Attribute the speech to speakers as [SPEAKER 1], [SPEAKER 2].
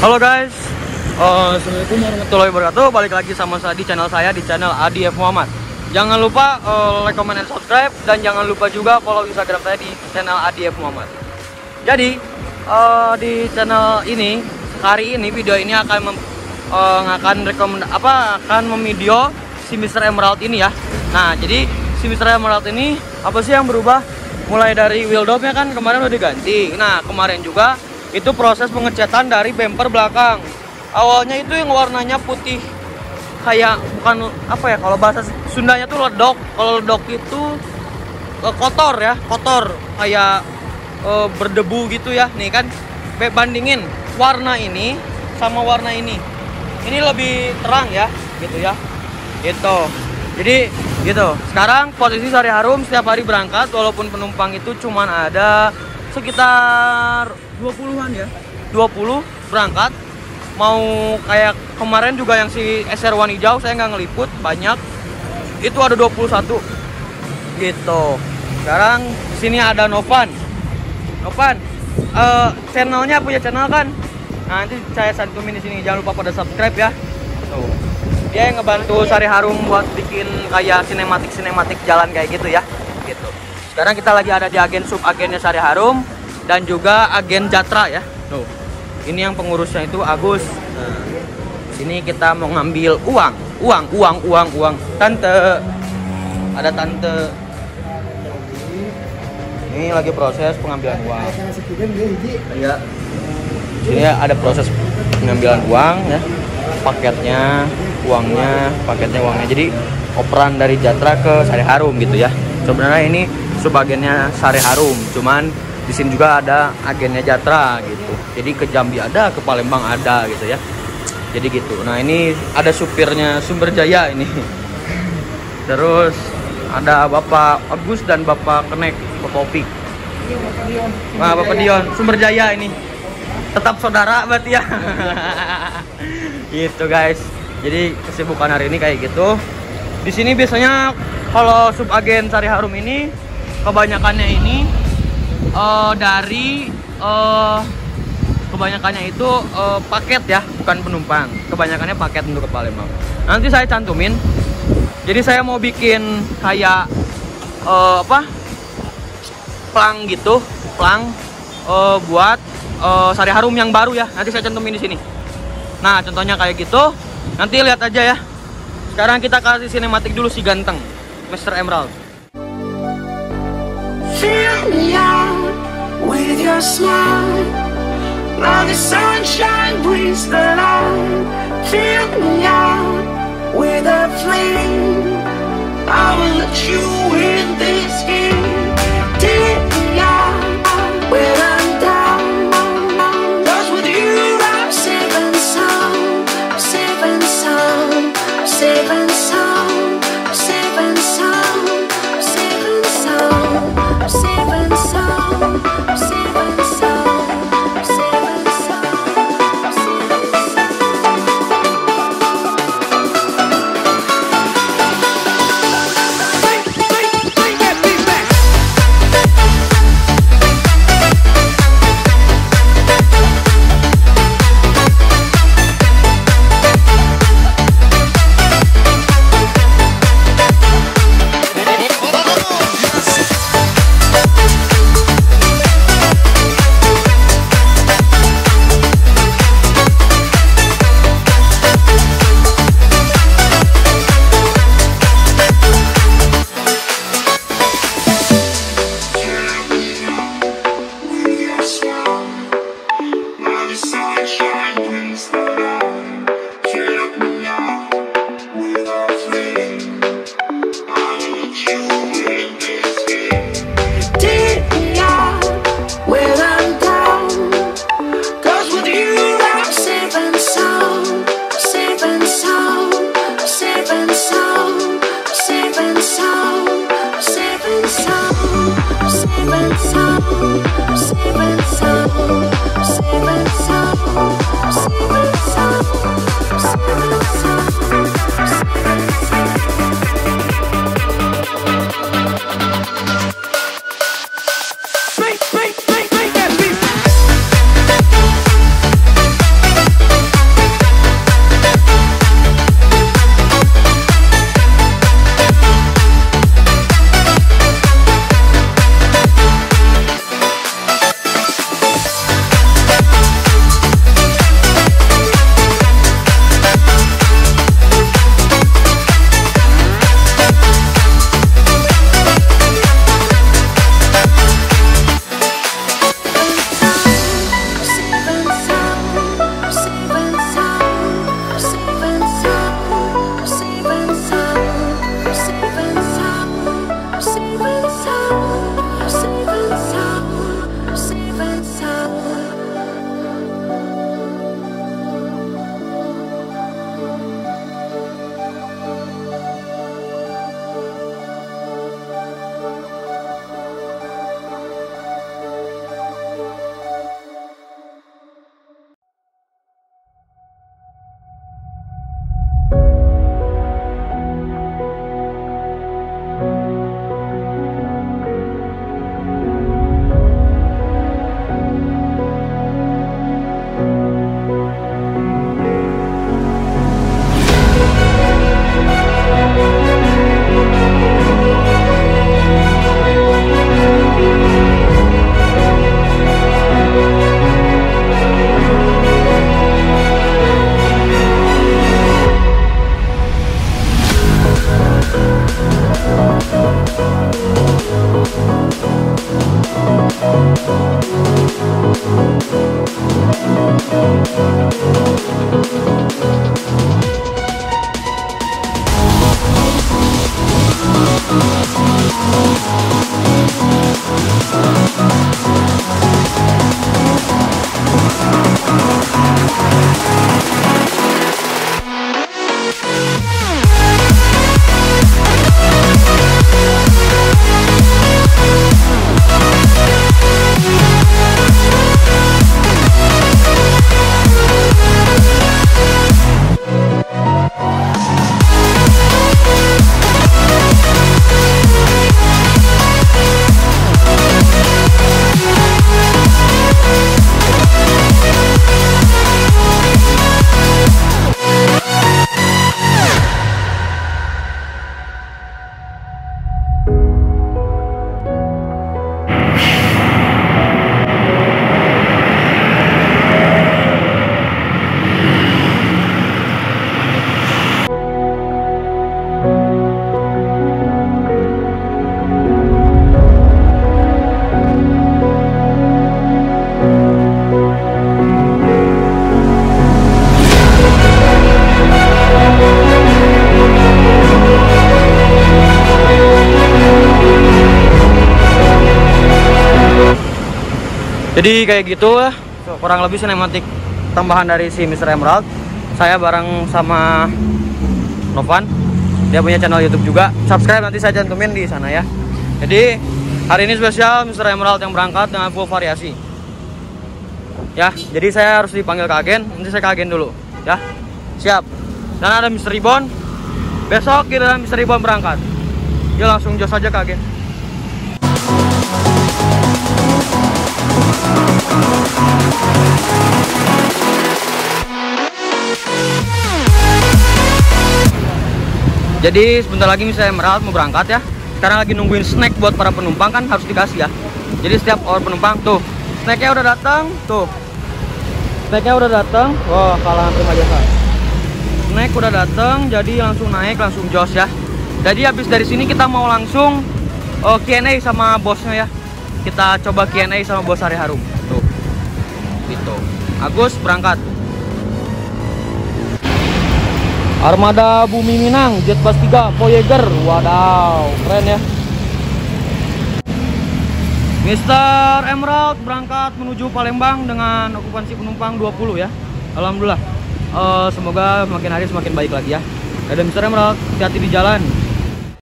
[SPEAKER 1] Halo guys, Assalamualaikum warahmatullahi wabarakatuh. Balik lagi sama saya di channel Adi F Muhammad. Jangan lupa like, comment, dan subscribe. Dan jangan lupa juga follow Instagram saya di channel Adi F Muhammad. Jadi di channel ini hari ini video ini akan memvideo si Mr. Emerald ini ya. Nah jadi si Mr. Emerald ini apa sih yang berubah? Mulai dari wheel dopnya kan kemarin udah diganti. Nah kemarin juga itu proses pengecatan dari bumper belakang. Awalnya itu yang warnanya putih, kayak bukan apa ya, kalau bahasa Sundanya tuh ledok. Kalau ledok itu kotor ya, kotor kayak berdebu gitu ya. Nih kan bandingin warna ini sama warna ini lebih terang ya, gitu ya, gitu. Jadi gitu. Sekarang posisi Sari Harum setiap hari berangkat, walaupun penumpang itu cuman ada sekitar 20-an ya, 20 berangkat. Mau kayak kemarin juga yang si SR1 hijau saya nggak ngeliput, banyak itu ada 21 gitu. Sekarang sini ada Novan, channelnya punya channel kan. Nah, nanti saya santumin di sini, jangan lupa pada subscribe ya. Tuh, dia yang ngebantu Sari Harum buat bikin kayak sinematik jalan kayak gitu ya, gitu. Sekarang kita lagi ada di agen sub-agennya Sari Harum dan juga agen Jatra ya. Tuh, ini yang pengurusnya itu Agus. Nah, sini kita mau ngambil uang. Tante, ada tante. Ini lagi proses pengambilan uang. Ya, sini ada proses pengambilan uang ya. Paketnya uangnya. Jadi operan dari Jatra ke Sari Harum gitu ya. Sebenarnya ini subagennya Sari Harum, cuman di sini juga ada agennya Jatra gitu. Jadi ke Jambi ada, ke Palembang ada gitu ya. Jadi gitu. Nah ini ada supirnya Sumber Jaya ini. Terus ada Bapak Agus dan Bapak Kenek, Bapak Opik. Nah, Bapak Dion, Sumber Jaya ini. Tetap saudara berarti ya. Gitu guys. Jadi kesibukan hari ini kayak gitu. Di sini biasanya kalau subagen Sari Harum ini kebanyakannya ini kebanyakannya itu paket ya, bukan penumpang. Kebanyakannya paket untuk ke Palembang. Nanti saya cantumin. Jadi saya mau bikin kayak plang gitu, buat Sari Harum yang baru ya. Nanti saya cantumin di sini. Nah, contohnya kayak gitu. Nanti lihat aja ya. Sekarang kita kasih sinematik dulu si ganteng Mr. Emerald.
[SPEAKER 2] Fill me out with your smile, now the sunshine brings the light. Fill me out with a flame, I will let you in this game. Take me out when I'm down, 'cause with you I'm saving some, I'm saving some, I'm saving some, I'm saving some, I'm saving some, I'm saving some, I'm saving some, I'm saving some, I'm saving some.
[SPEAKER 1] Jadi kayak gitu lah, kurang lebih sinematik tambahan dari si Mr. Emerald. Saya bareng sama Novan, dia punya channel YouTube juga. Subscribe, nanti saya cantumin di sana ya. Jadi hari ini spesial Mr. Emerald yang berangkat dengan full variasi. Ya, jadi saya harus dipanggil ke agen. Nanti saya ke agen dulu, ya. Siap. Dan ada Mr. Ribbon. Besok kita Mr. Ribbon berangkat. Yuk langsung jos aja ke agen. Jadi sebentar lagi Mr. Emerald mau berangkat ya. Sekarang lagi nungguin snack buat para penumpang, kan harus dikasih ya. Jadi setiap orang penumpang tuh, snacknya udah datang, tuh. Snacknya udah datang. Wah, kalah terima jasa. Snack udah datang, jadi langsung naik, langsung jos ya. Jadi habis dari sini kita mau langsung Q&A sama bosnya ya. Kita coba Q&A sama bos Hari Harum. Tuh. Gitu. Agus berangkat. Armada Bumi Minang, Jet Bus 3, Voyager. Wadaw, keren ya. Mr. Emerald berangkat menuju Palembang dengan okupansi penumpang 20 ya. Alhamdulillah. Semoga makin hari semakin baik lagi ya. Ada Mr. Emerald, hati-hati di jalan.